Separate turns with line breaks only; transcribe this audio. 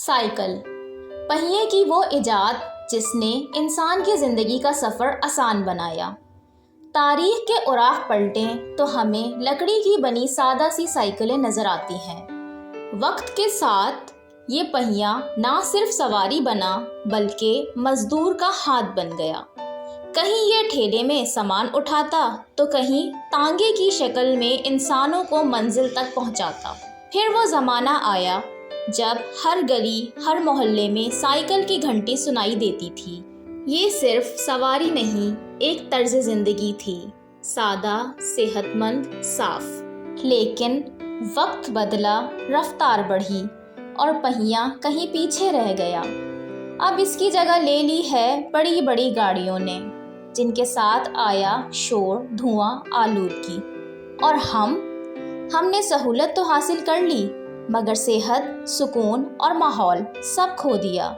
Cycle, پہیے کی وہ ایجاد جس نے انسان کی زندگی کا سفر آسان بنایا۔ تاریخ کے اوراق پلٹیں تو ہمیں لکڑی کی بنی سادہ سی سائیکلیں نظر آتی ہیں۔ وقت کے ساتھ یہ پہیہ نہ صرف سواری بنا بلکہ مزدور کا ہاتھ بن گیا۔ کہیں یہ ٹھیلے میں سامان اٹھاتا تو کہیں تانگے کی شکل میں انسانوں کو منزل تک پہنچاتا۔ پھر وہ زمانہ آیا جب ہر گلی، ہر محلے میں سائیکل کی گھنٹی سنائی دیتی تھی۔ یہ صرف سواری نہیں، ایک طرز زندگی تھی، سادہ، صحت مند، صاف۔ لیکن وقت بدلا، رفتار بڑھی اور پہیہ کہیں پیچھے رہ گیا۔ اب اس کی جگہ لے لی ہے بڑی بڑی گاڑیوں نے، جن کے ساتھ آیا شور، دھواں، آلودگی۔ اور ہم نے سہولت تو حاصل کر لی، مگر صحت، سکون اور ماحول سب کھو دیا۔